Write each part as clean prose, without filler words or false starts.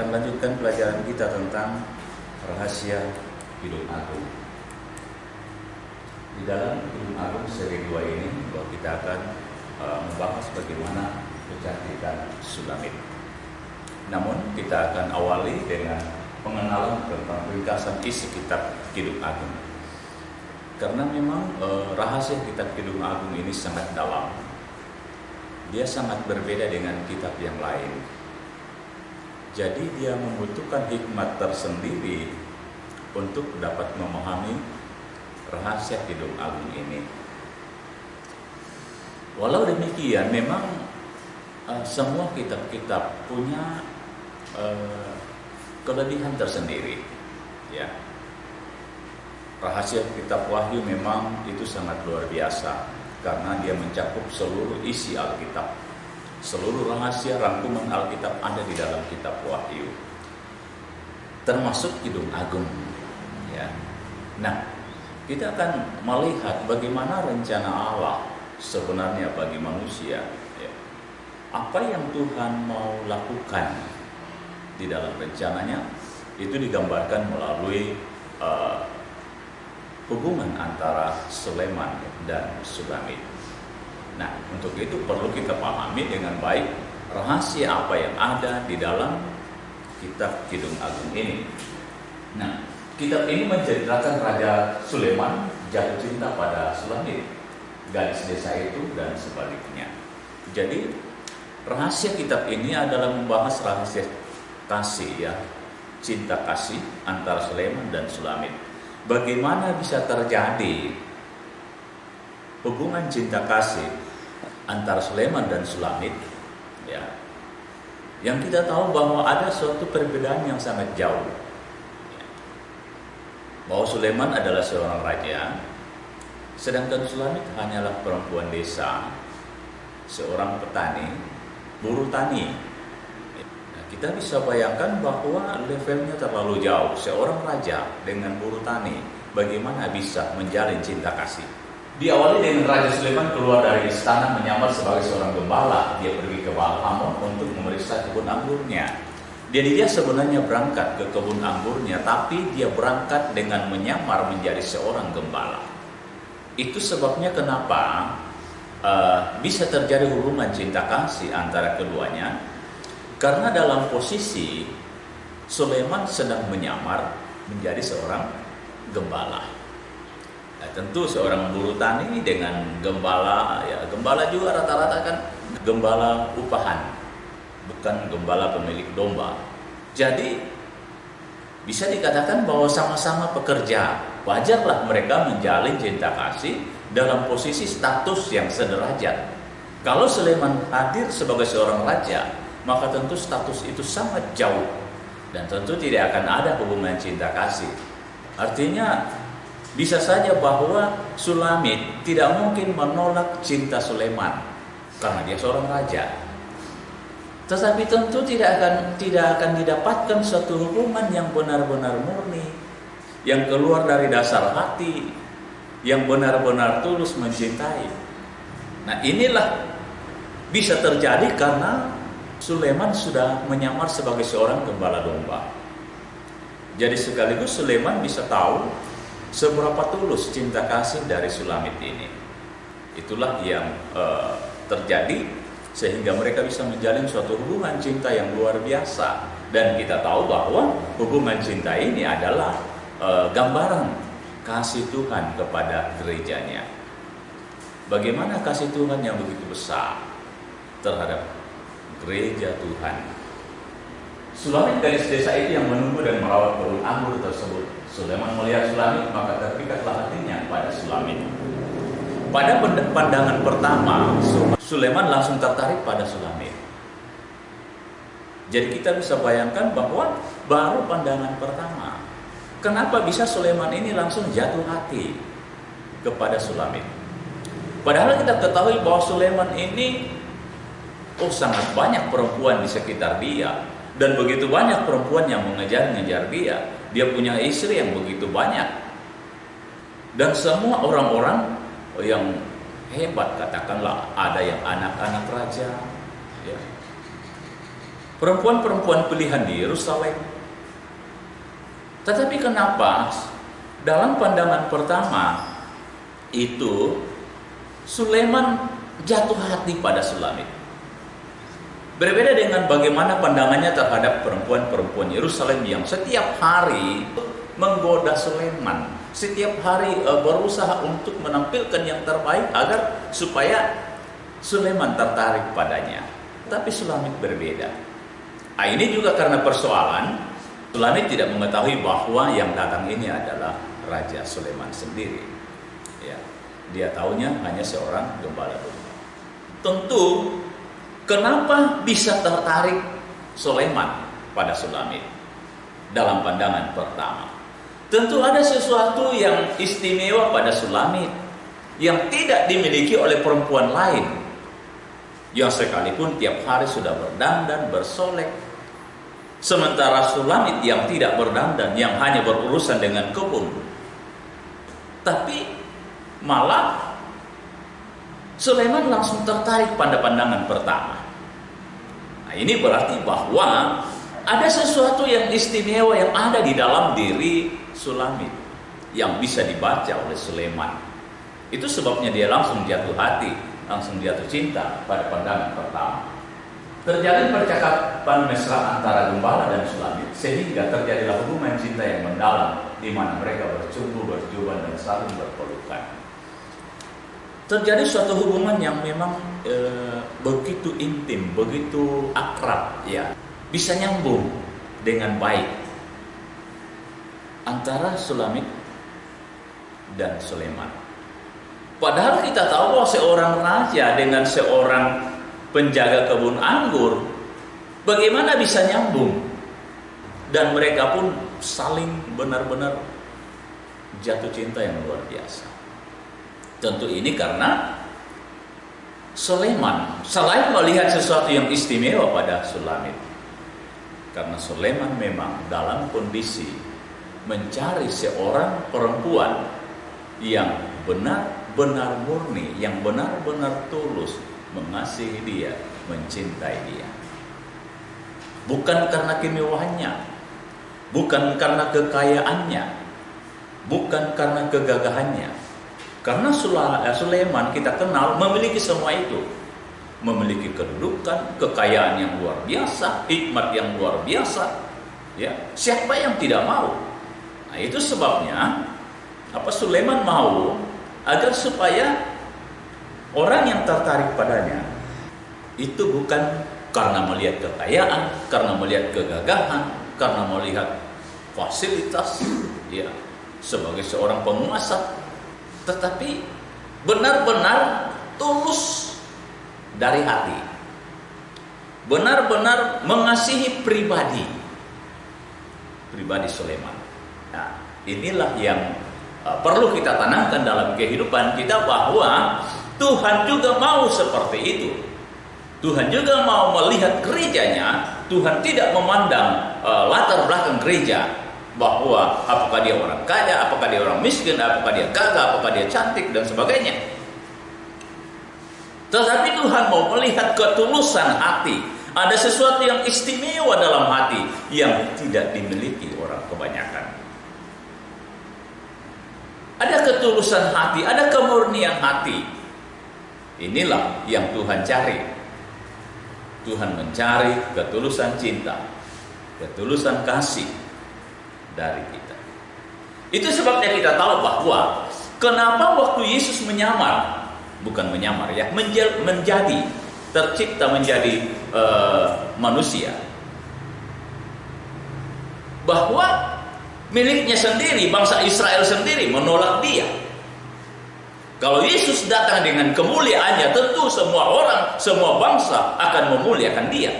akan lanjutkan pelajaran kita tentang rahasia Kidung Agung. Di dalam Kidung Agung seri 2 ini bahwa kita akan membahas bagaimana kecantikan Sulamit. Namun kita akan awali dengan pengenalan tentang ringkasan isi kitab Kidung Agung. Karena memang rahasia kitab Kidung Agung ini sangat dalam. Dia sangat berbeda dengan kitab yang lain. Jadi dia membutuhkan hikmat tersendiri untuk dapat memahami rahasia Kidung Agung ini. Walau demikian, memang semua kitab-kitab punya kelebihan tersendiri. Ya, rahasia kitab Wahyu memang itu sangat luar biasa karena dia mencakup seluruh isi Alkitab. Seluruh rahasia rangkuman Alkitab ada di dalam kitab Wahyu, termasuk Kidung Agung. Ya. Nah, kita akan melihat bagaimana rencana Allah sebenarnya bagi manusia. Ya. Apa yang Tuhan mau lakukan di dalam rencananya itu digambarkan melalui hubungan antara Sulaiman dan Sulamit. Nah, untuk itu perlu kita pahami dengan baik rahasia apa yang ada di dalam kitab Kidung Agung ini. Nah, kitab ini menceritakan Raja Sulaiman jatuh cinta pada Sulamit, gadis desa itu, dan sebaliknya. Jadi, rahasia kitab ini adalah membahas rahasia kasih, ya, cinta kasih antara Sulaiman dan Sulamit. Bagaimana bisa terjadi hubungan cinta kasih antara Sulaiman dan Sulamit, ya. Yang kita tahu bahwa ada suatu perbedaan yang sangat jauh. Ya. Bahwa Sulaiman adalah seorang raja, sedangkan Sulamit hanyalah perempuan desa, seorang petani, buruh tani. Nah, kita bisa bayangkan bahwa levelnya terlalu jauh. Seorang raja dengan buruh tani, bagaimana bisa menjalin cinta kasih? Diawali dengan Raja Sulaiman keluar dari istana menyamar sebagai seorang gembala. Dia pergi ke Baal-Hamon untuk memeriksa kebun anggurnya. Jadi dia sebenarnya berangkat ke kebun anggurnya, tapi dia berangkat dengan menyamar menjadi seorang gembala. Itu sebabnya kenapa bisa terjadi hubungan cinta kasih antara keduanya. Karena dalam posisi Sulaiman sedang menyamar menjadi seorang gembala. Nah, tentu seorang buruh tani dengan gembala, ya gembala juga rata-rata kan gembala upahan, bukan gembala pemilik domba. Jadi bisa dikatakan bahwa sama-sama pekerja. Wajarlah mereka menjalin cinta kasih dalam posisi status yang sederajat. Kalau Sulaiman hadir sebagai seorang raja, maka tentu status itu sangat jauh dan tentu tidak akan ada hubungan cinta kasih. Artinya bisa saja bahwa Sulamit tidak mungkin menolak cinta Sulaiman karena dia seorang raja. Tetapi tentu tidak akan didapatkan suatu hubungan yang benar-benar murni, yang keluar dari dasar hati, yang benar-benar tulus mencintai. Nah, inilah bisa terjadi karena Sulaiman sudah menyamar sebagai seorang gembala domba. Jadi sekaligus Sulaiman bisa tahu seberapa tulus cinta kasih dari Sulamit ini. Itulah yang terjadi sehingga mereka bisa menjalin suatu hubungan cinta yang luar biasa. Dan kita tahu bahwa hubungan cinta ini adalah gambaran kasih Tuhan kepada gerejanya. Bagaimana kasih Tuhan yang begitu besar terhadap gereja Tuhan. Sulamit gadis desa itu yang menunggu dan merawat kebun anggur tersebut. Sulaiman melihat Sulamit, maka terpikatlah hatinya pada Sulamit. Pada pandangan pertama, Sulaiman langsung tertarik pada Sulamit. Jadi kita bisa bayangkan bahwa baru pandangan pertama. Kenapa bisa Sulaiman ini langsung jatuh hati kepada Sulamit? Padahal kita ketahui bahwa Sulaiman ini sangat banyak perempuan di sekitar dia. Dan begitu banyak perempuan yang mengejar-ngejar dia. Dia punya istri yang begitu banyak. Dan semua orang-orang yang hebat, katakanlah ada yang anak-anak raja, ya. perempuan-perempuan pilihan di Yerusalem. Tetapi kenapa dalam pandangan pertama itu Sulaiman jatuh hati pada Sulamit? Berbeda dengan bagaimana pandangannya terhadap perempuan-perempuan Yerusalem yang setiap hari menggoda Sulaiman, setiap hari berusaha untuk menampilkan yang terbaik agar supaya Sulaiman tertarik padanya. Tapi Sulamit berbeda. Ini juga karena persoalan Sulamit tidak mengetahui bahwa yang datang ini adalah Raja Sulaiman sendiri. Ya, dia tahunya hanya seorang gembala domba. Tentu, kenapa bisa tertarik Sulaiman pada Sulamit? Dalam pandangan pertama, tentu ada sesuatu yang istimewa pada Sulamit yang tidak dimiliki oleh perempuan lain, yang sekalipun tiap hari sudah berdandan, bersolek. Sementara Sulamit yang tidak berdandan, yang hanya berurusan dengan kebun. Tapi malah Sulaiman langsung tertarik pada pandangan pertama. Nah, ini berarti bahwa ada sesuatu yang istimewa yang ada di dalam diri Sulamit yang bisa dibaca oleh Sulaiman. Itu sebabnya dia langsung jatuh hati, langsung jatuh cinta pada pandangan pertama. Terjadi percakapan mesra antara gembala dan Sulamit, sehingga terjadilah hubungan cinta yang mendalam di mana mereka bercumbu, berjuban dan saling berpelukan. Terjadi suatu hubungan yang memang begitu intim, begitu akrab, ya, bisa nyambung dengan baik antara Sulamit dan Sulaiman. Padahal kita tahu bahwa seorang raja dengan seorang penjaga kebun anggur, bagaimana bisa nyambung? Dan mereka pun saling benar-benar jatuh cinta yang luar biasa. Tentu ini karena Sulaiman selain melihat sesuatu yang istimewa pada Sulamit, karena Sulaiman memang dalam kondisi mencari seorang perempuan yang benar-benar murni, yang benar-benar tulus mengasihi dia, mencintai dia. Bukan karena kemewahannya, bukan karena kekayaannya, bukan karena kegagahannya. Karena Sulaiman kita kenal memiliki semua itu. Memiliki kedudukan, kekayaan yang luar biasa, hikmat yang luar biasa. Ya, siapa yang tidak mau? Nah, itu sebabnya Sulaiman mau agar supaya orang yang tertarik padanya itu bukan karena melihat kekayaan, karena melihat kegagahan, karena melihat fasilitas, ya, sebagai seorang penguasa, tetapi benar-benar tulus dari hati, benar-benar mengasihi pribadi Sulaiman. Nah, inilah yang perlu kita tanamkan dalam kehidupan kita, bahwa Tuhan juga mau seperti itu. Tuhan juga mau melihat gerejanya. Tuhan tidak memandang latar belakang gereja, bahwa apakah dia orang kaya, apakah dia orang miskin, apakah dia gagah, apakah dia cantik dan sebagainya. Tetapi Tuhan mau melihat ketulusan hati. Ada sesuatu yang istimewa dalam hati yang tidak dimiliki orang kebanyakan. Ada ketulusan hati, ada kemurnian hati. Inilah yang Tuhan cari. Tuhan mencari ketulusan cinta, ketulusan kasih dari kita. Itu sebabnya kita tahu bahwa kenapa waktu Yesus menyamar, bukan menyamar ya, menjadi tercipta menjadi manusia, bahwa miliknya sendiri, bangsa Israel sendiri menolak dia. Kalau Yesus datang dengan kemuliaannya, tentu semua orang, semua bangsa akan memuliakan dia.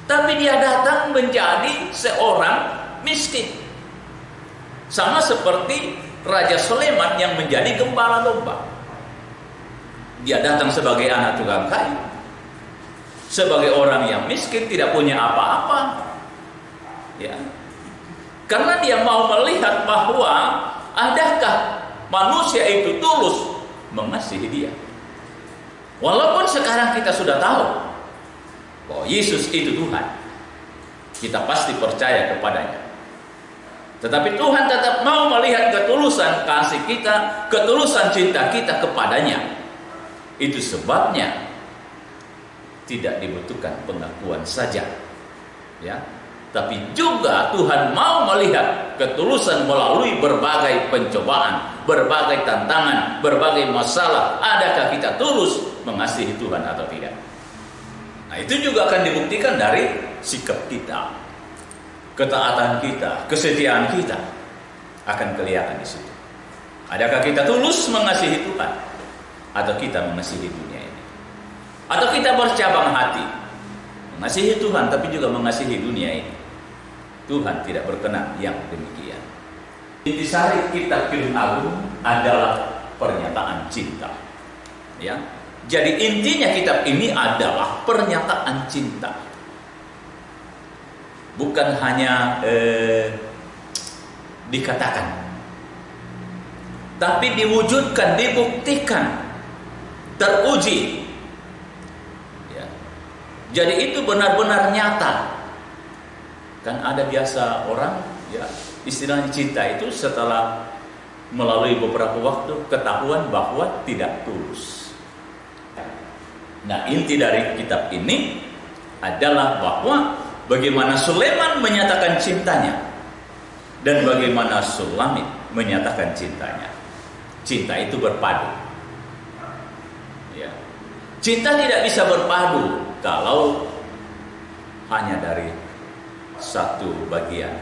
Tapi dia datang menjadi seorang miskin, sama seperti Raja Sulaiman yang menjadi gembala domba. Dia datang sebagai anak tukang kayu, sebagai orang yang miskin, tidak punya apa-apa, ya. Karena dia mau melihat bahwa adakah manusia itu tulus mengasihi dia. Walaupun sekarang kita sudah tahu bahwa Yesus itu Tuhan, kita pasti percaya kepadanya. Tetapi Tuhan tetap mau melihat ketulusan kasih kita, ketulusan cinta kita kepadanya. Itu sebabnya tidak dibutuhkan pengakuan saja, ya. Tapi juga Tuhan mau melihat ketulusan melalui berbagai pencobaan, berbagai tantangan, berbagai masalah. Adakah kita tulus mengasihi Tuhan atau tidak? Nah, itu juga akan dibuktikan dari sikap kita, ketaatan kita, kesetiaan kita akan kelihatan di situ. Adakah kita tulus mengasihi Tuhan atau kita mengasihi dunia ini? Atau kita bercabang hati mengasihi Tuhan tapi juga mengasihi dunia ini? Tuhan tidak berkenan yang demikian. Intisari kitab Firman Agung adalah pernyataan cinta, ya. Jadi intinya kitab ini adalah pernyataan cinta. Bukan hanya dikatakan, tapi diwujudkan, dibuktikan, teruji, ya. Jadi itu benar-benar nyata. Kan ada biasa orang, ya, istilahnya cinta itu setelah melalui beberapa waktu ketahuan bahwa tidak tulus. Nah, inti dari kitab ini adalah bahwa bagaimana Sulaiman menyatakan cintanya dan bagaimana Sulamit menyatakan cintanya. Cinta itu berpadu, ya. Cinta tidak bisa berpadu kalau hanya dari satu bagian.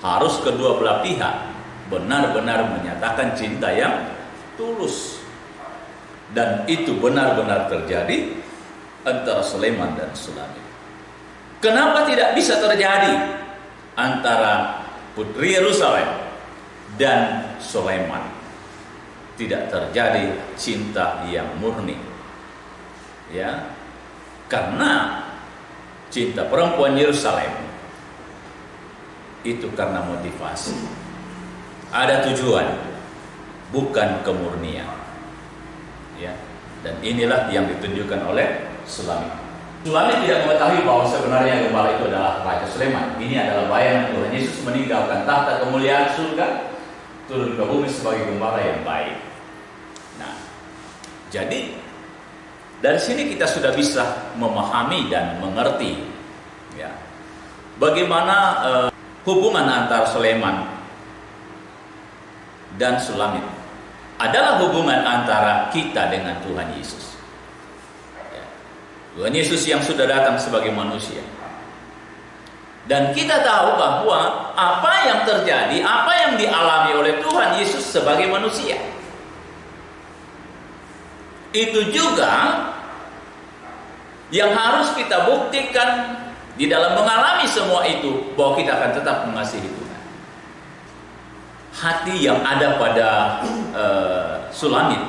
Harus kedua belah pihak benar-benar menyatakan cinta yang tulus. Dan itu benar-benar terjadi antara Sulaiman dan Sulamit. Kenapa tidak bisa terjadi antara putri Yerusalem dan Sulaiman? Tidak terjadi cinta yang murni, ya. Karena cinta perempuan Yerusalem itu karena motivasi, ada tujuan, bukan kemurnian, ya. Dan inilah yang ditunjukkan oleh Sulamit. Sulamit tidak mengetahui bahwa sebenarnya gembala itu adalah Raja Sulaiman. Ini adalah bayangan Tuhan Yesus meninggalkan tahta kemuliaan surga, turun ke bumi sebagai gembala yang baik. Nah, jadi dari sini kita sudah bisa memahami dan mengerti, ya, bagaimana hubungan antara Sulaiman dan Sulamit adalah hubungan antara kita dengan Tuhan Yesus. Tuhan Yesus yang sudah datang sebagai manusia. Dan kita tahu bahwa apa yang terjadi, apa yang dialami oleh Tuhan Yesus sebagai manusia, itu juga yang harus kita buktikan di dalam mengalami semua itu, bahwa kita akan tetap mengasihi Tuhan. Hati yang ada pada Sulamit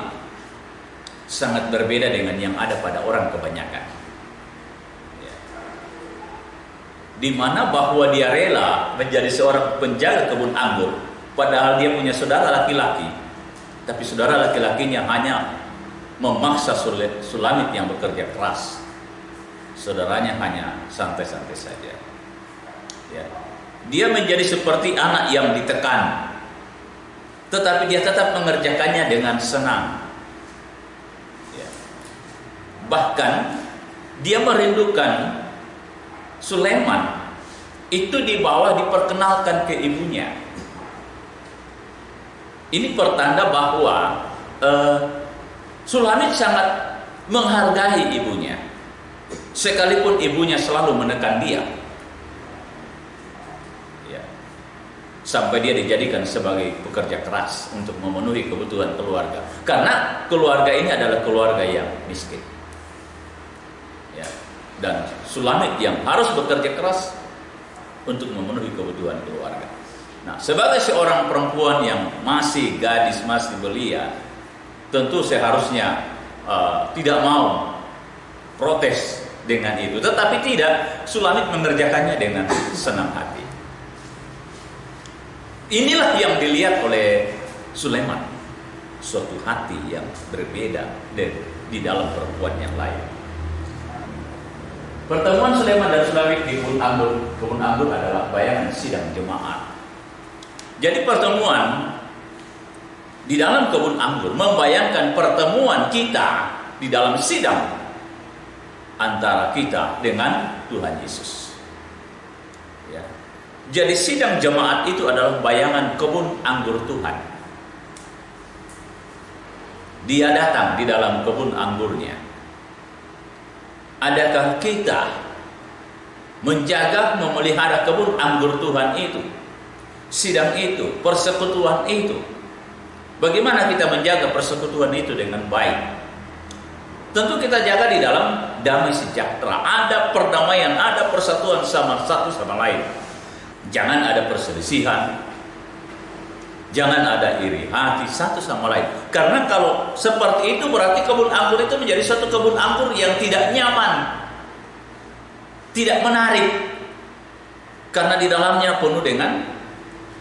sangat berbeda dengan yang ada pada orang kebanyakan, ya. Di mana bahwa dia rela menjadi seorang penjaga kebun anggur, padahal dia punya saudara laki-laki, tapi saudara laki-lakinya hanya memaksa Sulamit yang bekerja keras. Saudaranya hanya santai-santai saja, ya. Dia menjadi seperti anak yang ditekan, tetapi dia tetap mengerjakannya dengan senang, ya. Bahkan dia merindukan Sulaiman itu diperkenalkan ke ibunya. Ini pertanda bahwa Sulamit sangat menghargai ibunya, sekalipun ibunya selalu menekan dia, ya. Sampai dia dijadikan sebagai pekerja keras untuk memenuhi kebutuhan keluarga, karena keluarga ini adalah keluarga yang miskin, ya. Dan Sulamit yang harus bekerja keras untuk memenuhi kebutuhan keluarga. Nah, sebagai seorang perempuan yang masih gadis, masih belia, tentu seharusnya tidak mau protes dengan itu, tetapi tidak, Sulamit mengerjakannya dengan senang hati. Inilah yang dilihat oleh Sulaiman, suatu hati yang berbeda di dalam perempuan yang lain. Pertemuan Sulaiman dan Sulamit di kebun anggur adalah bayangan sidang jemaat. Jadi pertemuan di dalam kebun anggur membayangkan pertemuan kita di dalam sidang antara kita dengan Tuhan Yesus. Ya. Jadi sidang jemaat itu adalah bayangan kebun anggur Tuhan. Dia datang di dalam kebun anggurnya. Adakah kita menjaga, memelihara kebun anggur Tuhan itu, sidang itu, persekutuan itu? Bagaimana kita menjaga persekutuan itu dengan baik? Tentu kita jaga di dalam damai sejahtera, ada perdamaian, ada persatuan sama satu sama lain. Jangan ada perselisihan, jangan ada iri hati satu sama lain. Karena kalau seperti itu berarti kebun anggur itu menjadi suatu kebun anggur yang tidak nyaman, tidak menarik. Karena di dalamnya penuh dengan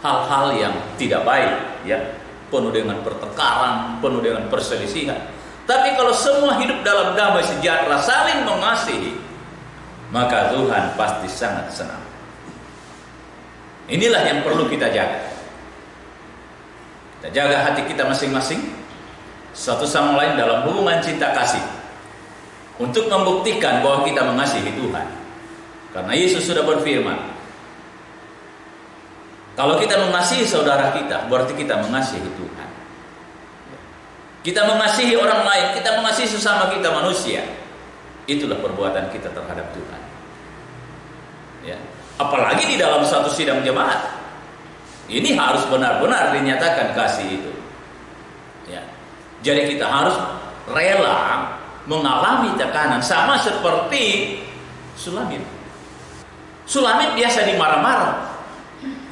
hal-hal yang tidak baik, ya, penuh dengan pertengkaran, penuh dengan perselisihan. Tapi kalau semua hidup dalam damai sejahtera, saling mengasihi, maka Tuhan pasti sangat senang. Inilah yang perlu kita jaga. Kita jaga hati kita masing-masing satu sama lain dalam hubungan cinta kasih untuk membuktikan bahwa kita mengasihi Tuhan. Karena Yesus sudah berfirman, kalau kita mengasihi saudara kita, berarti kita mengasihi Tuhan. Kita mengasihi orang lain, kita mengasihi sesama kita manusia. Itulah perbuatan kita terhadap Tuhan. Ya. Apalagi di dalam satu sidang jemaat. Ini harus benar-benar dinyatakan kasih itu. Ya. Jadi kita harus rela mengalami tekanan sama seperti Sulamit. Sulamit biasa dimarah-marah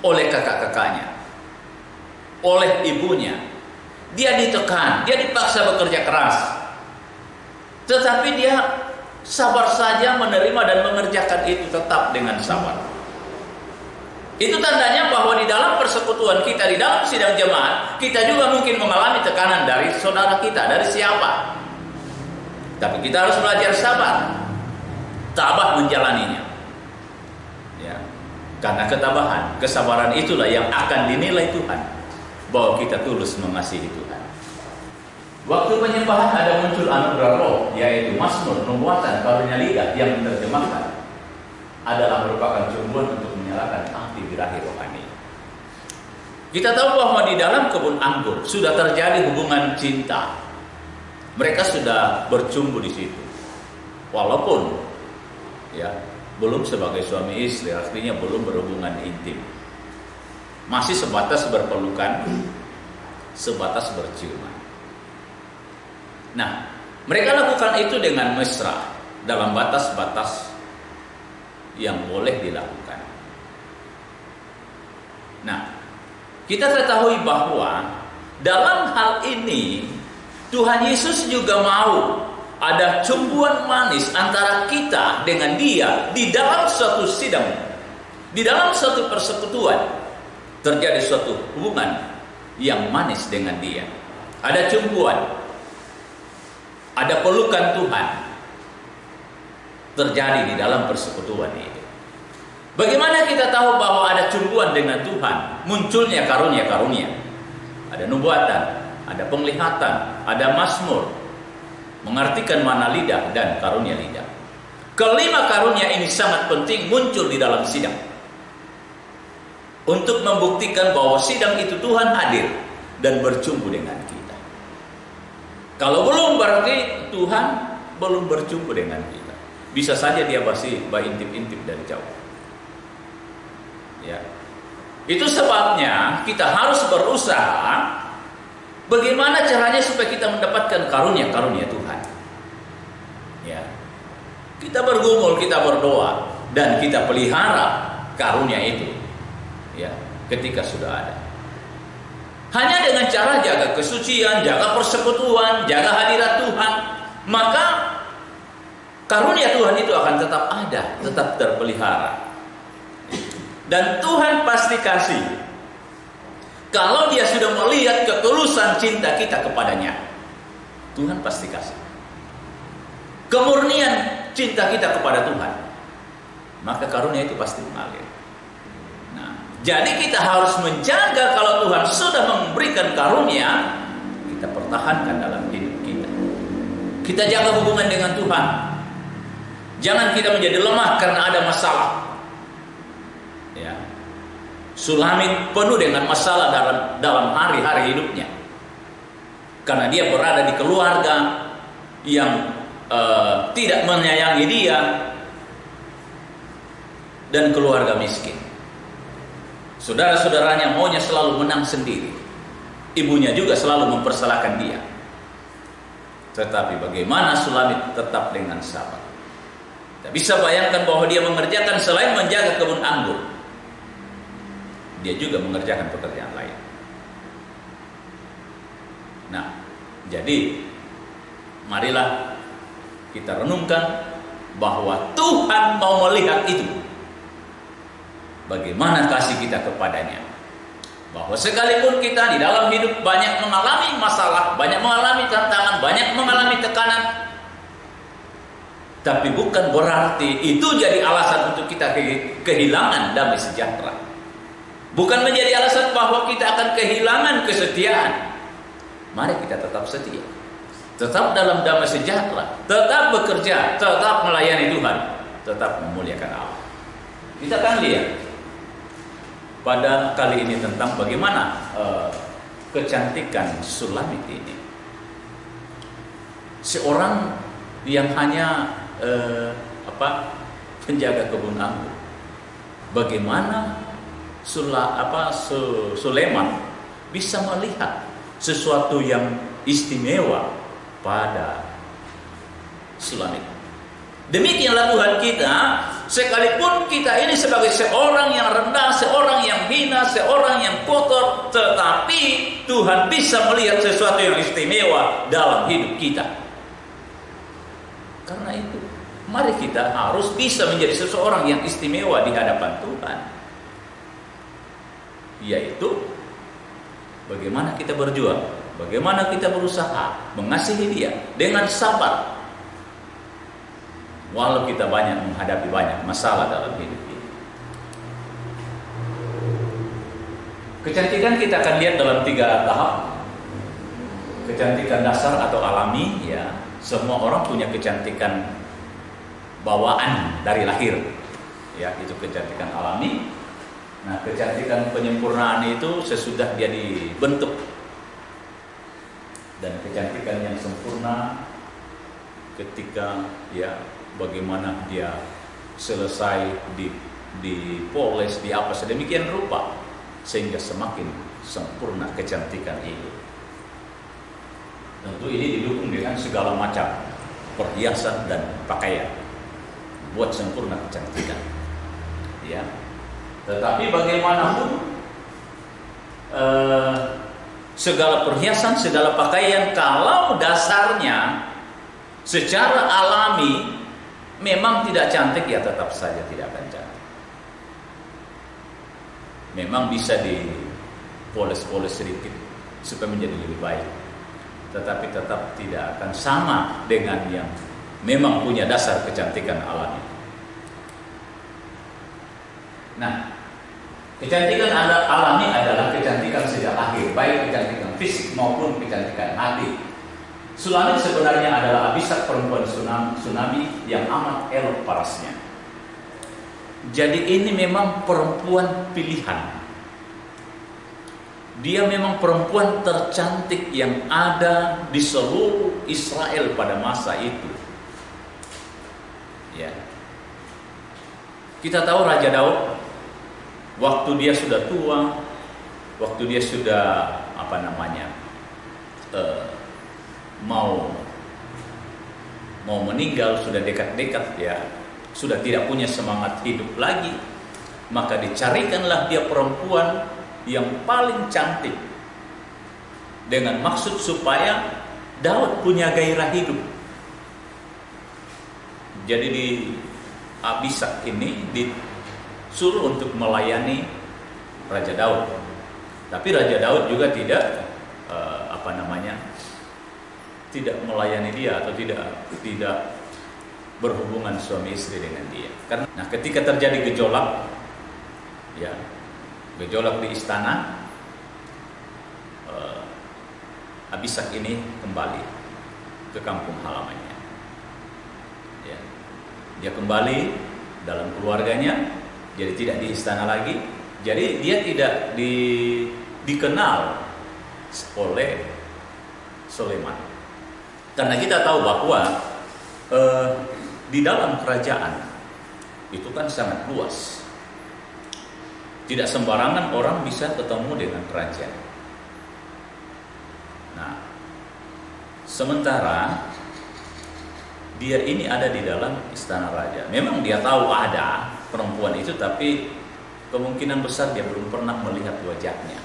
oleh kakak-kakaknya, oleh ibunya. Dia ditekan, dia dipaksa bekerja keras. Tetapi dia sabar saja menerima dan mengerjakan itu tetap dengan sabar. Itu tandanya bahwa di dalam persekutuan kita, di dalam sidang jemaat, kita juga mungkin mengalami tekanan dari saudara kita, dari siapa. Tapi kita harus belajar sabar, tabah menjalaninya. Ya. Karena ketabahan, kesabaran itulah yang akan dinilai Tuhan, bahwa kita tulus mengasihi Tuhan. Waktu penyembahan ada muncul anugerah roh, yaitu Mazmur, nubuatan, karunia lidah yang diterjemahkan adalah merupakan cumbuan untuk menyalakan api birahi rohani. Kita tahu bahwa di dalam kebun anggur sudah terjadi hubungan cinta. Mereka sudah bercumbu di situ. Walaupun ya belum sebagai suami istri, artinya belum berhubungan intim. Masih sebatas berpelukan, sebatas berciuman. Nah, mereka lakukan itu dengan mesra dalam batas-batas yang boleh dilakukan. Nah, kita ketahui bahwa dalam hal ini Tuhan Yesus juga mau ada cumbuan manis antara kita dengan Dia di dalam suatu sidang, di dalam suatu persekutuan terjadi suatu hubungan yang manis dengan Dia. Ada cumbuan, ada pelukan Tuhan terjadi di dalam persekutuan itu. Bagaimana kita tahu bahwa ada cumbuan dengan Tuhan? Munculnya karunia-karunia. Ada nubuatan, ada penglihatan, ada mazmur, mengartikan mana lidah dan karunia lidah. Kelima karunia ini sangat penting muncul di dalam sidang untuk membuktikan bahwa sidang itu Tuhan hadir dan bercumbu dengan kita. Kalau belum, berarti Tuhan belum bercumbu dengan kita. Bisa saja dia masih intip-intip dari jauh. Ya. Itu sebabnya kita harus berusaha bagaimana caranya supaya kita mendapatkan karunia-karunia Tuhan. Ya. Kita bergumul, kita berdoa, dan kita pelihara karunia itu. Ya, ketika sudah ada. Hanya dengan cara jaga kesucian, jaga persekutuan, jaga hadirat Tuhan, maka karunia Tuhan itu akan tetap ada, tetap terpelihara. Dan Tuhan pasti kasih kalau Dia sudah melihat ketulusan cinta kita kepadanya. Tuhan pasti kasih kemurnian cinta kita kepada Tuhan. maka karunia itu pasti mengalir. Nah, jadi kita harus menjaga kalau Tuhan sudah memberikan karunia, kita pertahankan dalam hidup kita. Kita jaga hubungan dengan Tuhan. Jangan kita menjadi lemah karena ada masalah. Ya. Sulamit penuh dengan masalah dalam hari-hari hidupnya. Karena dia berada di keluarga yang tidak menyayangi dia dan keluarga miskin. Saudara-saudaranya maunya selalu menang sendiri. Ibunya juga selalu mempersalahkan dia. Tetapi bagaimana Sulamit tetap dengan sabar? Kita bisa bayangkan bahwa dia mengerjakan selain menjaga kebun anggur, dia juga mengerjakan pekerjaan lain. Nah, jadi marilah kita renungkan bahwa Tuhan mau melihat itu. Bagaimana kasih kita kepadanya. Bahwa sekalipun kita di dalam hidup banyak mengalami masalah, banyak mengalami tantangan, banyak mengalami tekanan, tapi bukan berarti itu jadi alasan untuk kita kehilangan damai sejahtera. Bukan menjadi alasan bahwa kita akan kehilangan kesetiaan. Mari kita tetap setia, tetap dalam damai sejahtera, tetap bekerja, tetap melayani Tuhan, tetap memuliakan Allah. Kita akan lihat pada kali ini tentang bagaimana kecantikan Sulamit ini. Seorang yang hanya penjaga kebun anggur, bagaimana Sulaiman bisa melihat sesuatu yang istimewa pada Sulamit. Demikianlah Tuhan kita, sekalipun kita ini sebagai seorang yang rendah, seorang yang hina, seorang yang kotor, tetapi Tuhan bisa melihat sesuatu yang istimewa dalam hidup kita. Karena itu, mari kita harus bisa menjadi seseorang yang istimewa di hadapan Tuhan. Yaitu bagaimana kita berjuang, bagaimana kita berusaha mengasihi Dia dengan sabar, walau kita menghadapi banyak masalah dalam hidup ini. Kecantikan kita akan lihat dalam 3 tahap. Kecantikan dasar atau alami, ya. Semua orang punya kecantikan bawaan dari lahir, ya, itu kecantikan alami. Nah, kecantikan penyempurnaan itu sesudah dia dibentuk. Dan kecantikan yang sempurna ketika, ya, bagaimana dia selesai dipoles, apa sedemikian rupa sehingga semakin sempurna kecantikan itu. Tentu ini didukung dengan segala macam perhiasan dan pakaian buat sempurna kecantikan, ya. Tetapi bagaimanapun segala perhiasan, segala pakaian, kalau dasarnya secara alami memang tidak cantik, ya tetap saja tidak akan cantik. Memang bisa dipoles-poles sedikit supaya menjadi lebih baik, tetapi tetap tidak akan sama dengan yang memang punya dasar kecantikan alami. Nah, kecantikan alami adalah kecantikan sejak lahir, baik kecantikan fisik maupun kecantikan hati. Sulamit sebenarnya adalah Abisak, perempuan Sunami yang amat elok parasnya. Jadi ini memang perempuan pilihan. Dia memang perempuan tercantik yang ada di seluruh Israel pada masa itu. Ya. Kita tahu Raja Daud, waktu dia sudah tua, waktu dia sudah mau meninggal, sudah dekat-dekat, ya, sudah tidak punya semangat hidup lagi, maka dicarikanlah dia perempuan yang paling cantik dengan maksud supaya Daud punya gairah hidup. Jadi di Abisak ini disuruh untuk melayani Raja Daud, tapi Raja Daud juga tidak tidak melayani dia atau tidak berhubungan suami istri dengan dia. Karena ketika terjadi gejolak, ya, gejolak di istana, Abisak ini kembali ke kampung halamannya. Ya. Dia kembali dalam keluarganya, jadi tidak di istana lagi. Jadi dia tidak dikenal oleh Sulaiman. Karena kita tahu bahwa di dalam kerajaan itu kan sangat luas. Tidak sembarangan orang bisa ketemu dengan raja. Nah, sementara dia ini ada di dalam istana raja. Memang dia tahu ada perempuan itu, tapi kemungkinan besar dia belum pernah melihat wajahnya.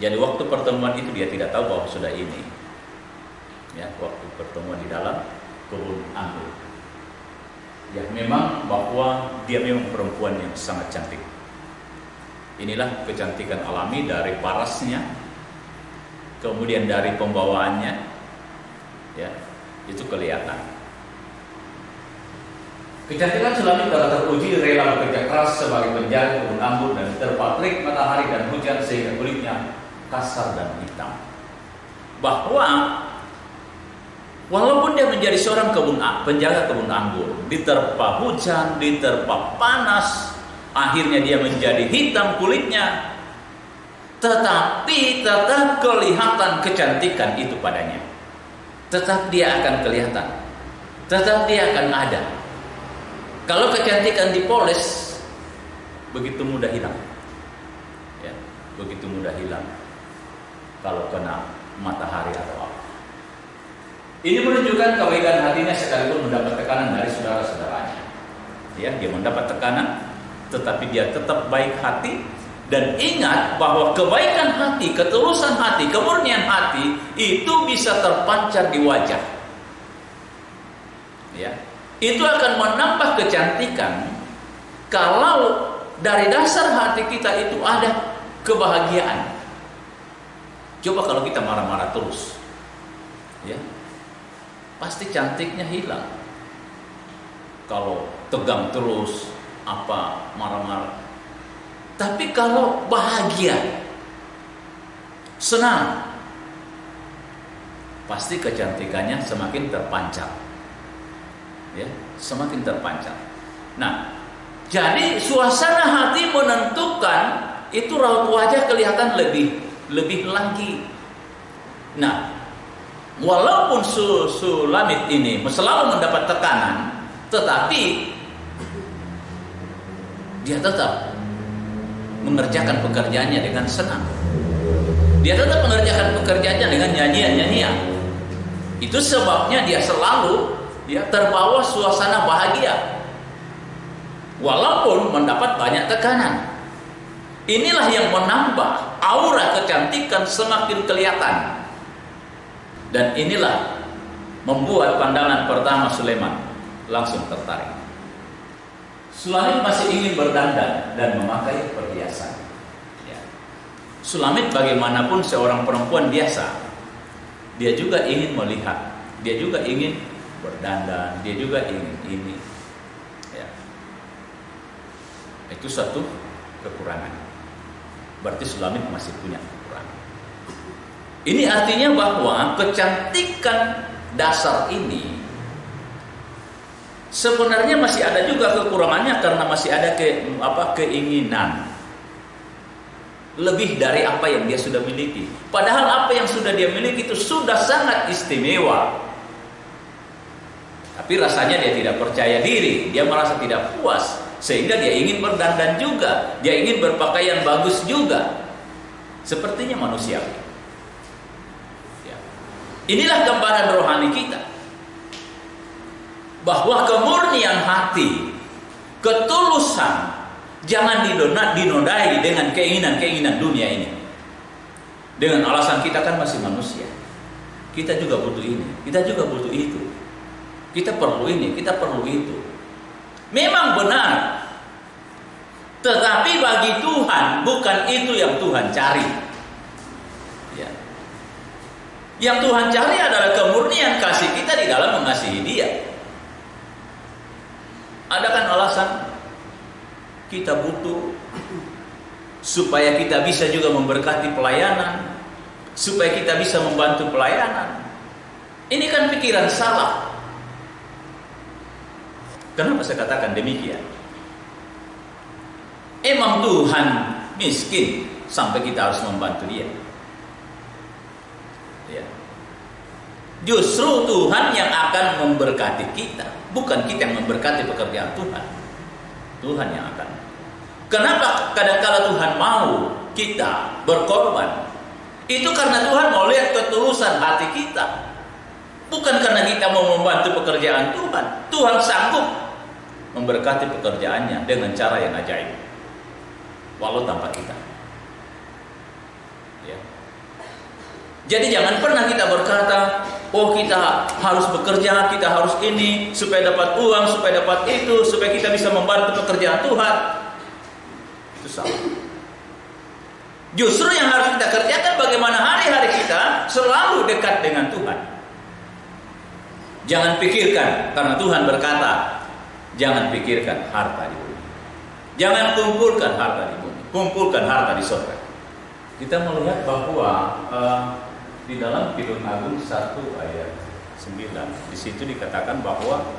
Jadi waktu pertemuan itu dia tidak tahu bahwa sudah ini. Ya, waktu pertemuan di dalam kebun anggur. Ya, memang bahwa dia memang perempuan yang sangat cantik. Inilah kecantikan alami dari parasnya, kemudian dari pembawaannya, ya, itu kelihatan. Kecantikan Sulamit telah teruji, rela bekerja keras sebagai penjaga kebun anggur dan terpa terik matahari dan hujan sehingga kulitnya kasar dan hitam. Bahwa walaupun dia menjadi seorang penjaga kebun anggur, diterpa hujan, diterpa panas, akhirnya dia menjadi hitam kulitnya, tetapi tetap kelihatan kecantikan itu padanya. Tetap dia akan kelihatan, tetap dia akan ada. Kalau kecantikan dipoles, begitu mudah hilang, ya, begitu mudah hilang kalau kena matahari atau apa. Ini menunjukkan kebaikan hatinya sekalipun mendapat tekanan dari saudara-saudaranya. Ya, dia mendapat tekanan, tetapi dia tetap baik hati. Dan ingat bahwa kebaikan hati, ketulusan hati, kemurnian hati itu bisa terpancar di wajah. Ya, itu akan menambah kecantikan kalau dari dasar hati kita itu ada kebahagiaan. Coba kalau kita marah-marah terus, ya, pasti cantiknya hilang. Kalau tegang terus, marah-marah. Tapi kalau bahagia, senang, pasti kecantikannya semakin terpancar. Ya, semakin terpancar. Nah, jadi suasana hati menentukan itu raut wajah kelihatan lebih lagi. Nah, walaupun Sulamit ini selalu mendapat tekanan, tetapi dia tetap mengerjakan pekerjaannya dengan senang. Dia tetap mengerjakan pekerjaannya dengan nyanyian-nyanyian. Itu sebabnya dia selalu terbawa suasana bahagia, walaupun mendapat banyak tekanan. Inilah yang menambah aura kecantikan semakin kelihatan. Dan inilah membuat pandangan pertama Sulaiman langsung tertarik. Sulamit masih ingin berdandan dan memakai perhiasan. Ya. Sulamit bagaimanapun seorang perempuan biasa, dia juga ingin melihat, dia juga ingin berdandan, dia juga ingin ini. Ya. Itu satu kekurangan. Berarti Sulamit masih punya kekurangan. Ini artinya bahwa kecantikan dasar ini sebenarnya masih ada juga kekurangannya, karena masih ada keinginan lebih dari apa yang dia sudah miliki. Padahal apa yang sudah dia miliki itu sudah sangat istimewa. Tapi rasanya dia tidak percaya diri, dia merasa tidak puas, sehingga dia ingin berdandan juga, dia ingin berpakaian bagus juga. Sepertinya manusiawi. Ya. Inilah gambaran rohani kita, bahwa kemurnian hati, ketulusan jangan dinodai dengan keinginan-keinginan dunia ini. Dengan alasan kita kan masih manusia, kita juga butuh ini, kita juga butuh itu, kita perlu ini, kita perlu itu. Memang benar, tetapi bagi Tuhan bukan itu yang Tuhan cari. Ya. Yang Tuhan cari adalah kemurnian kasih kita di dalam mengasihi Dia. Ada kan alasan kita butuh supaya kita bisa juga memberkati pelayanan, supaya kita bisa membantu pelayanan. Ini kan pikiran salah. Kenapa saya katakan demikian? Emang Tuhan miskin sampai kita harus membantu dia? Ya. Justru Tuhan yang akan memberkati kita, bukan kita yang memberkati pekerjaan Tuhan. Tuhan yang akan. Kenapa kadang-kala Tuhan mau kita berkorban? Itu karena Tuhan mau lihat ketulusan hati kita. Bukan karena kita mau membantu pekerjaan Tuhan. Tuhan sanggup memberkati pekerjaannya dengan cara yang ajaib, walau tanpa kita. Ya. Jadi jangan pernah kita berkata, oh kita harus bekerja, kita harus ini, supaya dapat uang, supaya dapat itu, supaya kita bisa membantu pekerjaan Tuhan. Itu salah. Justru yang harus kita kerjakan bagaimana hari-hari kita selalu dekat dengan Tuhan. Jangan pikirkan, karena Tuhan berkata, jangan pikirkan harta di bumi. Jangan kumpulkan harta di bumi, kumpulkan harta di surga. Kita melihat bahwa di dalam Kidung Agung 1 ayat 9, di situ dikatakan bahwa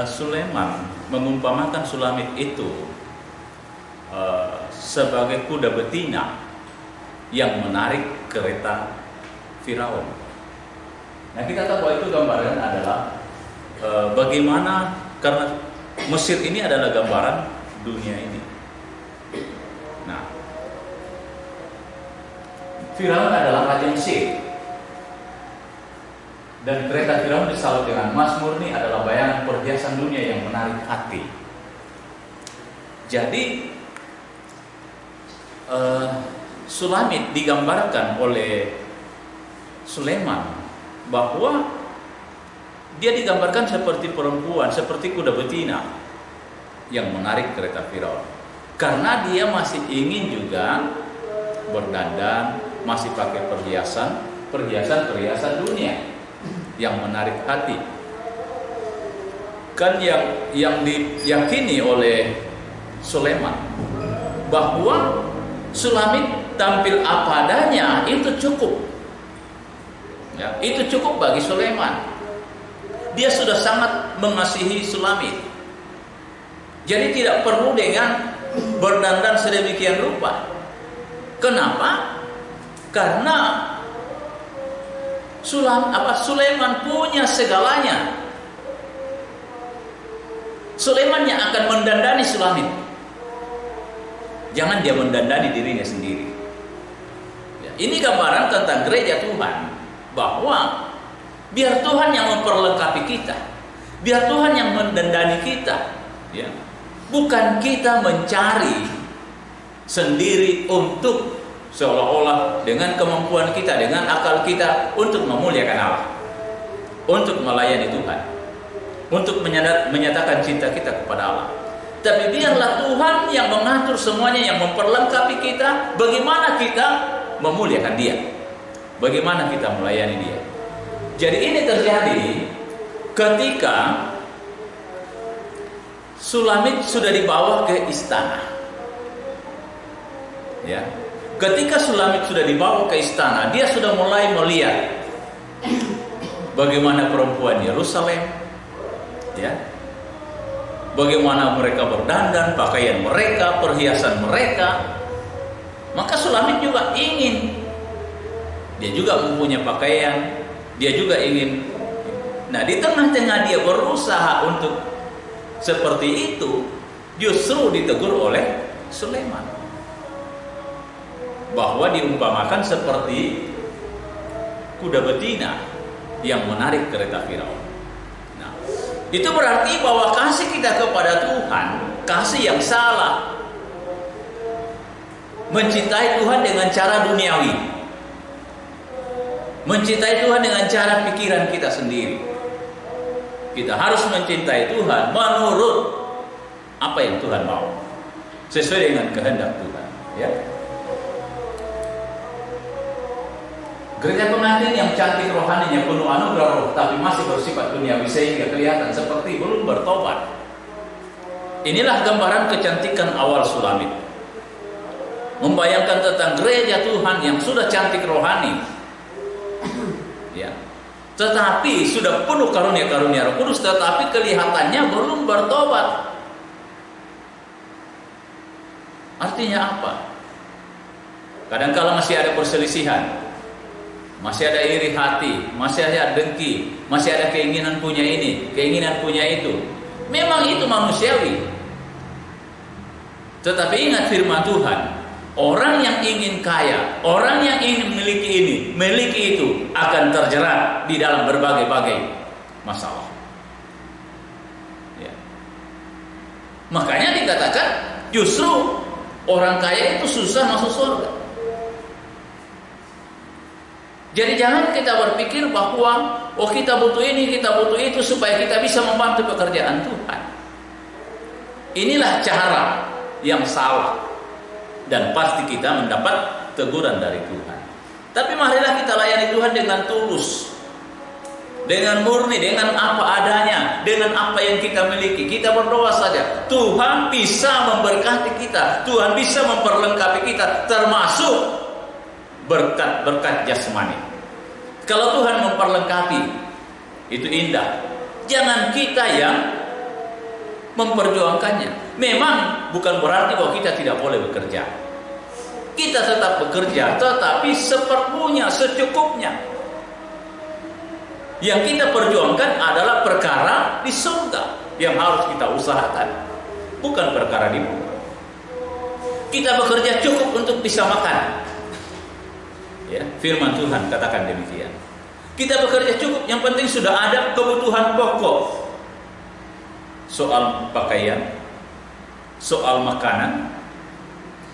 Sulaiman mengumpamakan Sulamit itu sebagai kuda betina yang menarik kereta Firaun. Nah, kita tahu bahwa itu gambaran adalah bagaimana, karena Mesir ini adalah gambaran dunia ini. Nah, Firaun adalah raja Mesir, dan kereta Firaun disalut dengan emas murni adalah bayangan perhiasan dunia yang menarik hati. Jadi Sulamit digambarkan oleh Sulaiman bahwa dia digambarkan seperti perempuan, seperti kuda betina yang menarik kereta Firaun, karena dia masih ingin juga berdandan, masih pakai perhiasan dunia yang menarik hati. Kan yang diyakini oleh Sulaiman bahwa Sulamit tampil apa adanya itu cukup. Ya, itu cukup bagi Sulaiman. Dia sudah sangat mengasihi Sulamit. Jadi tidak perlu dengan berdandan sedemikian rupa. Kenapa? Karena Sulaiman punya segalanya. Sulaiman yang akan mendandani Sulamit. Jangan dia mendandani dirinya sendiri. Ya, ini gambaran tentang gereja Tuhan, bahwa biar Tuhan yang memperlengkapi kita, biar Tuhan yang mendandani kita, ya. Bukan kita mencari sendiri untuk seolah-olah dengan kemampuan kita, dengan akal kita untuk memuliakan Allah, untuk melayani Tuhan, untuk menyatakan cinta kita kepada Allah. Tapi biarlah Tuhan yang mengatur semuanya, yang memperlengkapi kita, bagaimana kita memuliakan Dia, bagaimana kita melayani Dia. Jadi ini terjadi ketika Sulamit sudah dibawa ke istana. Ya. Ketika Sulamit sudah dibawa ke istana, dia sudah mulai melihat bagaimana perempuan Yerusalem, ya. Bagaimana mereka berdandan, pakaian mereka, perhiasan mereka. Maka Sulamit juga ingin. Dia juga mempunyai pakaian, dia juga ingin. Nah, di tengah-tengah dia berusaha untuk seperti itu, justru ditegur oleh Sulaiman bahwa diumpamakan seperti kuda betina yang menarik kereta Firaun. Nah, itu berarti bahwa kasih kita kepada Tuhan, kasih yang salah, mencintai Tuhan dengan cara duniawi, mencintai Tuhan dengan cara pikiran kita sendiri. Kita harus mencintai Tuhan menurut apa yang Tuhan mau, sesuai dengan kehendak Tuhan. Ya. Gereja pengantin yang cantik rohaninya, penuh anugerah roh, tapi masih bersifat duniawi sehingga kelihatan seperti belum bertobat. Inilah gambaran kecantikan awal Sulamit. Membayangkan tentang gereja Tuhan yang sudah cantik rohani, ya, tetapi sudah penuh karunia-karunia Roh Kudus, tetapi kelihatannya belum bertobat. Artinya apa? Kadang-kala masih ada perselisihan, masih ada iri hati, masih ada dengki, masih ada keinginan punya ini, keinginan punya itu. Memang itu manusiawi. Tetapi ingat firman Tuhan, orang yang ingin kaya, orang yang ingin memiliki ini, memiliki itu, akan terjerat di dalam berbagai-bagai masalah. Ya. Makanya dikatakan justru orang kaya itu susah masuk surga. Jadi jangan kita berpikir bahwa kita butuh ini, kita butuh itu supaya kita bisa membantu pekerjaan Tuhan. Inilah cara yang salah, dan pasti kita mendapat teguran dari Tuhan. Tapi marilah kita layani Tuhan dengan tulus, dengan murni, dengan apa adanya, dengan apa yang kita miliki. Kita berdoa saja, Tuhan bisa memberkati kita, Tuhan bisa memperlengkapi kita, termasuk berkat-berkat jasmani. Kalau Tuhan memperlengkapi, itu indah. Jangan kita yang memperjuangkannya. Memang bukan berarti bahwa kita tidak boleh bekerja. Kita tetap bekerja, tetapi seperlunya, secukupnya. Yang kita perjuangkan adalah perkara di surga yang harus kita usahakan, bukan perkara di bumi. Kita bekerja cukup untuk bisa makan. Ya, firman Tuhan katakan demikian. Kita bekerja cukup, yang penting sudah ada kebutuhan pokok. Soal pakaian, soal makanan,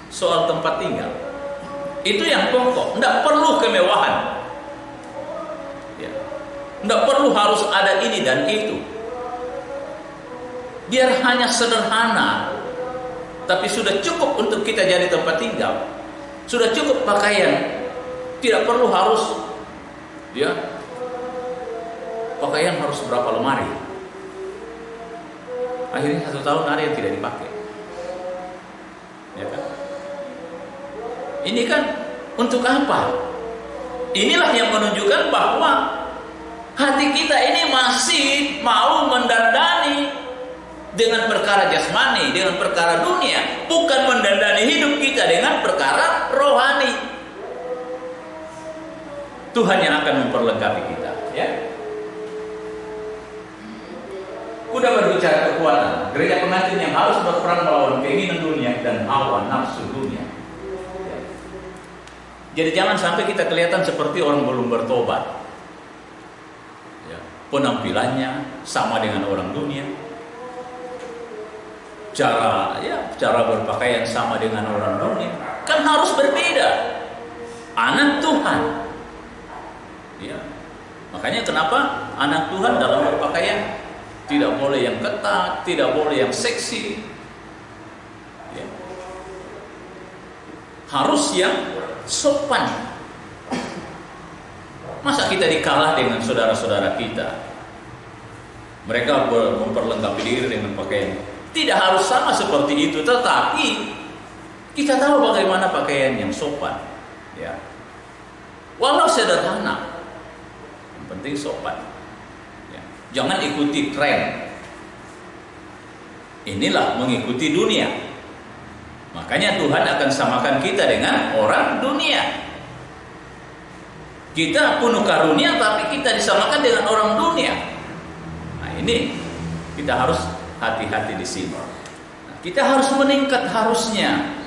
soal tempat tinggal, itu yang pokok. Tidak perlu kemewahan, ya. Tidak perlu harus ada ini dan itu. Biar hanya sederhana, tapi sudah cukup untuk kita jadi tempat tinggal. Sudah cukup pakaian. Tidak perlu harus, ya, pakaian harus berapa lemari. Akhirnya 1 tahun ada yang tidak dipakai, ya kan? Ini kan untuk apa? Inilah yang menunjukkan bahwa hati kita ini masih mau mendandani dengan perkara jasmani, dengan perkara dunia, bukan mendandani hidup kita dengan perkara rohani. Tuhan yang akan memperlengkapi kita, ya. Udah berbicara kekuatan, gereja pengantin yang harus berperang melawan keinginan dunia dan hawa nafsu dunia. Ya. Jadi jangan sampai kita kelihatan seperti orang belum bertobat. Ya. Penampilannya sama dengan orang dunia, cara berpakaian sama dengan orang dunia. Kan harus berbeda. Anak Tuhan. Ya. Makanya kenapa anak Tuhan dalam berpakaian tidak boleh yang ketat, tidak boleh yang seksi, ya. Harus yang sopan. Masa kita dikalah dengan saudara-saudara kita? Mereka memperlengkapi diri dengan pakaian. Tidak harus sama seperti itu, tetapi kita tahu bagaimana pakaian yang sopan, ya. Walau sederhana, yang penting sopan. Jangan ikuti tren. Inilah mengikuti dunia. Makanya Tuhan akan samakan kita dengan orang dunia. Kita penuh karunia, tapi kita disamakan dengan orang dunia. Nah, ini kita harus hati-hati di sini. Nah, kita harus meningkat, harusnya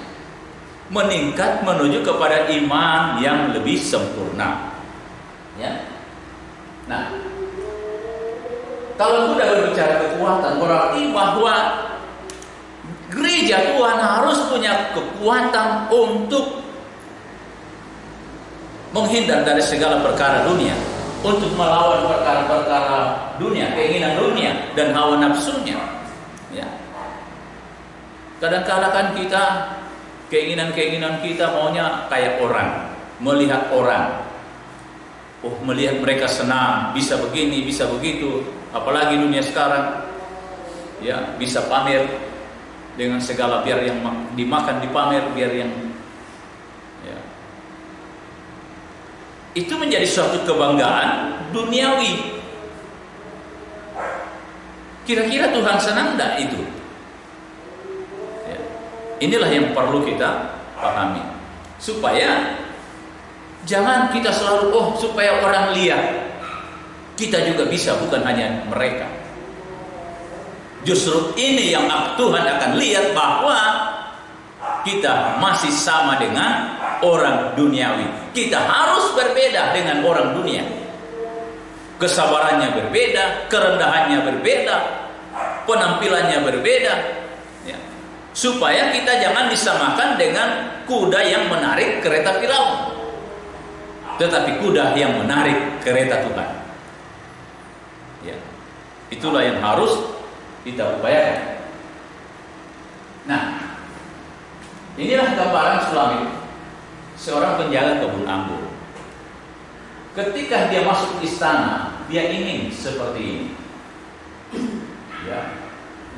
meningkat menuju kepada iman yang lebih sempurna. Ya. Nah, kalau sudah berbicara kekuatan, berarti bahwa gereja Tuhan harus punya kekuatan untuk menghindar dari segala perkara dunia, untuk melawan perkara-perkara dunia, keinginan dunia dan hawa nafsunya. Ya. Kadang-kadang kan kita keinginan kita maunya kayak orang, melihat orang. Oh, melihat mereka senang, bisa begini, bisa begitu. Apalagi dunia sekarang, ya, bisa pamer, dengan segala, biar yang dimakan dipamer, biar yang ya. Itu menjadi suatu kebanggaan duniawi. Kira-kira Tuhan senang enggak itu? Ya. Inilah yang perlu kita pahami, supaya jangan kita selalu supaya orang lihat. Kita juga bisa, bukan hanya mereka. Justru ini yang Tuhan akan lihat, bahwa kita masih sama dengan orang duniawi. Kita harus berbeda dengan orang dunia. Kesabarannya berbeda, kerendahannya berbeda, penampilannya berbeda, ya. Supaya kita jangan disamakan dengan kuda yang menarik kereta Firaun, tetapi kuda yang menarik kereta Tuhan. Ya. Itulah yang harus kita upayakan. Nah, inilah gambaran Sulamit, seorang penjaga kebun anggur. Ketika dia masuk istana, dia ingin seperti ini. Ya.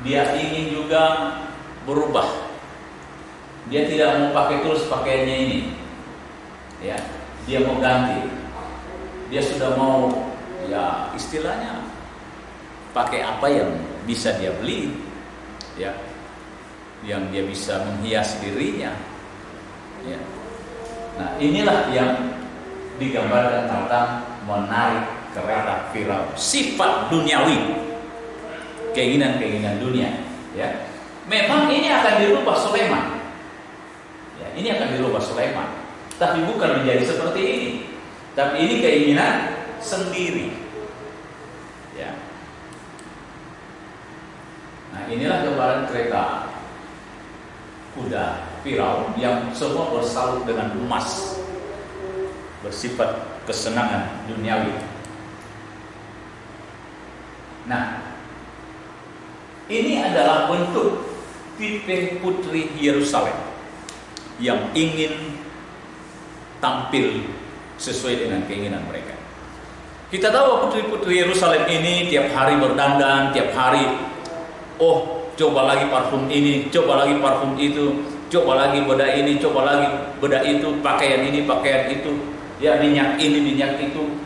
Dia ingin juga berubah. Dia tidak mau pakai terus pakaiannya ini. Ya, dia mau ganti. Dia sudah mau, ya istilahnya, pakai apa yang bisa dia beli, ya, yang dia bisa menghias dirinya, ya. Nah, inilah yang digambarkan tentang menarik kereta Firaun, sifat duniawi, keinginan-keinginan dunia, ya. Memang ini akan dirubah Sulaiman, ya, ini akan dirubah Sulaiman, tapi bukan menjadi seperti ini, tapi ini keinginan sendiri, ya. Nah, inilah gambaran kereta kuda Firaun yang semua bersalut dengan emas, bersifat kesenangan duniawi. Nah, ini adalah bentuk tipe putri Yerusalem yang ingin tampil sesuai dengan keinginan mereka. Kita tahu putri-putri Yerusalem ini tiap hari berdandan, tiap hari coba lagi parfum ini, coba lagi parfum itu, coba lagi bedak ini, coba lagi bedak itu, pakaian ini, pakaian itu, ya, minyak ini, minyak itu,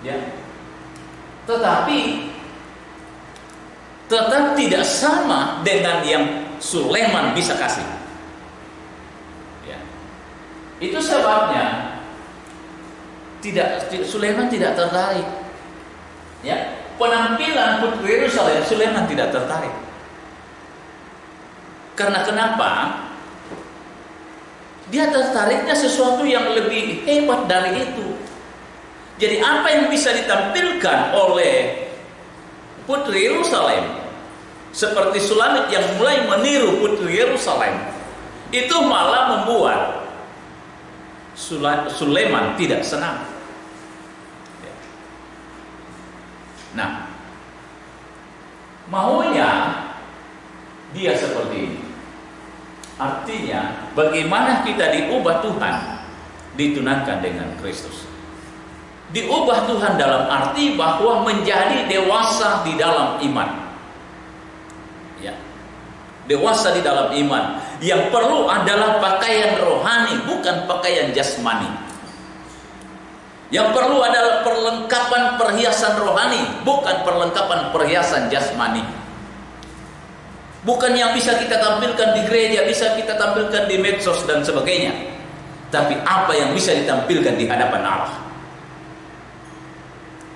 ya. Tetapi tetap tidak sama dengan yang Sulaiman bisa kasih. Ya. Itu sebabnya Sulaiman tidak tertarik. Ya, penampilan putri Yerusalem Sulaiman tidak tertarik. Karena kenapa? Dia tertariknya sesuatu yang lebih hebat dari itu. Jadi apa yang bisa ditampilkan oleh putri Yerusalem, seperti Sulamit yang mulai meniru putri Yerusalem, itu malah membuat Sulaiman tidak senang. Nah, maunya dia seperti ini. Artinya, bagaimana kita diubah Tuhan, ditunankan dengan Kristus. Diubah Tuhan dalam arti bahwa menjadi dewasa di dalam iman. Ya. Dewasa di dalam iman. Yang perlu adalah pakaian rohani, bukan pakaian jasmani. Yang perlu adalah perlengkapan perhiasan rohani, bukan perlengkapan perhiasan jasmani. Bukan yang bisa kita tampilkan di gereja, bisa kita tampilkan di medsos dan sebagainya. Tapi apa yang bisa ditampilkan di hadapan Allah.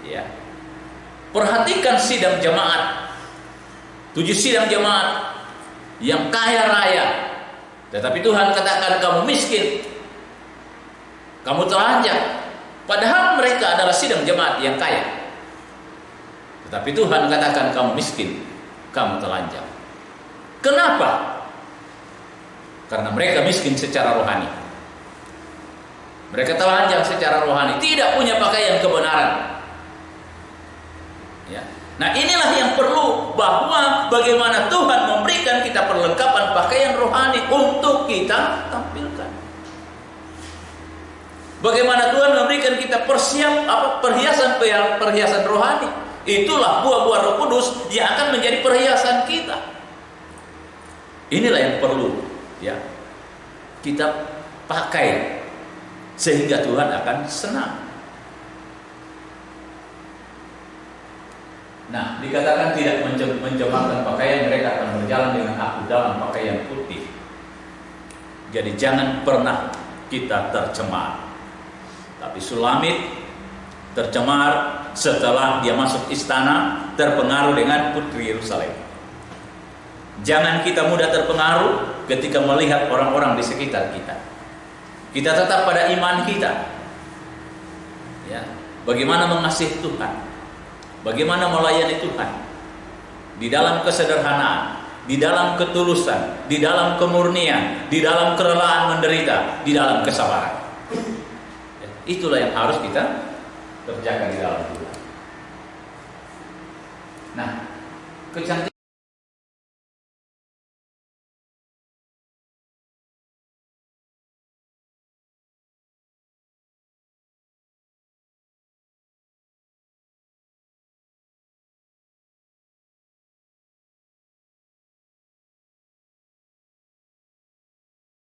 Ya. Perhatikan sidang jemaat. 7 sidang jemaat yang kaya raya. Tetapi Tuhan katakan kamu miskin, kamu telanjang. Padahal mereka adalah sidang jemaat yang kaya. Tetapi Tuhan katakan kamu miskin, kamu telanjang. Kenapa? Karena mereka miskin secara rohani. Mereka telanjang secara rohani, tidak punya pakaian kebenaran. Ya. Nah, inilah yang perlu, bahwa bagaimana Tuhan memberikan kita perlengkapan pakaian rohani untuk kita tampilkan. Bagaimana Tuhan memberikan kita perhiasan rohani. Itulah buah-buah Roh Kudus yang akan menjadi perhiasan kita. Inilah yang perlu ya kita pakai sehingga Tuhan akan senang. Nah, dikatakan tidak mencemarkan pakaian, mereka akan berjalan dengan aku dalam pakaian putih. Jadi jangan pernah kita tercemar. Tapi Sulamit tercemar setelah dia masuk istana, terpengaruh dengan putri Yerusalem. Jangan kita mudah terpengaruh ketika melihat orang-orang di sekitar kita. Kita tetap pada iman kita. Ya, bagaimana mengasihi Tuhan, bagaimana melayani Tuhan di dalam kesederhanaan, di dalam ketulusan, di dalam kemurnian, di dalam kerelaan menderita, di dalam kesabaran. Ya, itulah yang harus kita kerjakan di dalam Tuhan. Nah, kecantikan